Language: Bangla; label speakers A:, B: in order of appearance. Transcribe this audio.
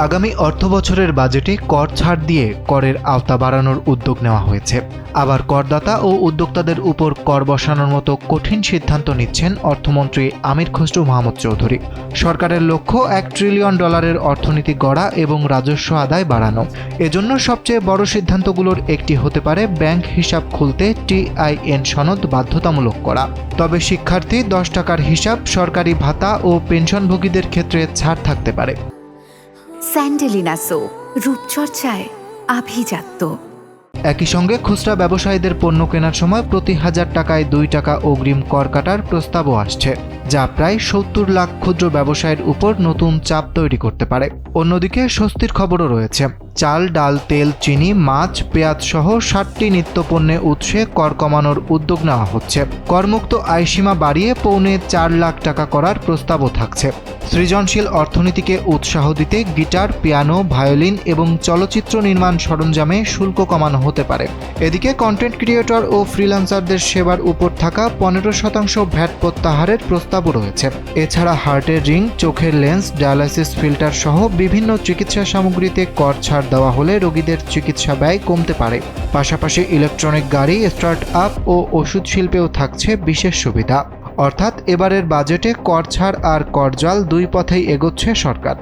A: আগামী অর্থবছরের বাজেটে কর ছাড় দিয়ে করের আওতা বাড়ানোর উদ্যোগ নেওয়া হয়েছে। আবার করদাতা ও উদ্যোক্তাদের উপর কর বসানোর মতো কঠিন সিদ্ধান্ত নিচ্ছেন অর্থমন্ত্রী আমির খসরু মাহমুদ চৌধুরী। সরকারের লক্ষ্য $1 ট্রিলিয়ন অর্থনীতি গড়া এবং রাজস্ব আদায় বাড়ানো। এজন্য সবচেয়ে বড় সিদ্ধান্তগুলোর একটি হতে পারে ব্যাংক হিসাব খুলতে TIN সনদ বাধ্যতামূলক করা। তবে শিক্ষার্থী 10 টাকার হিসাব, সরকারি ভাতা ও পেনশনভোগীদের ক্ষেত্রে ছাড় থাকতে পারে।
B: স্যান্ডেলিনা সো, রূপচর্চায় আভিজাত্য।
A: একই সঙ্গে খুচরা ব্যবসায়ীদের পণ্য কেনার সময় প্রতি 1000 টাকায় 2 টাকা অগ্রিম কর কাটার প্রস্তাবও আসছে, যা প্রায় 70 লাখ ক্ষুদ্র ব্যবসায়ীর উপর নতুন চাপ তৈরি করতে পারে। অন্যদিকে স্বস্তির খবরও রয়েছে। চাল, ডাল, তেল, চিনি, মাছ, পেঁয়াজ সহ 60টি নিত্যপণ্যে উৎসে কর কমানোর উদ্যোগ নেওয়া হচ্ছে। করমুক্ত আয়সীমা বাড়িয়ে পৌনে 4 লাখ টাকা করার প্রস্তাবও থাকছে। সৃজনশীল অর্থনীতিকে উৎসাহ দিতে গিটার, পিয়ানো, ভায়োলিন এবং চলচ্চিত্র নির্মাণ সরঞ্জামে শুল্ক কমানো হতে পারে। এদিকে কন্টেন্ট ক্রিয়েটর ও ফ্রিল্যান্সারদের সেবার উপর থাকা 15% ভ্যাট প্রত্যাহারের প্রস্তাবও রয়েছে। এছাড়া হার্টের রিং, চোখের লেন্স, ডায়ালাইসিস ফিল্টার সহ বিভিন্ন চিকিৎসা সামগ্রীতে কর ছাড় দেওয়া হলে রোগীদের চিকিৎসা ব্যয় কমতে পারে। পাশাপাশি ইলেকট্রনিক গাড়ি, স্টার্ট আপ ও ওষুধ শিল্পেও থাকছে বিশেষ সুবিধা। অর্থাৎ এবারের বাজেটে কর ছাড় আর কর জাল দুই পথেই এগোচ্ছে সরকার।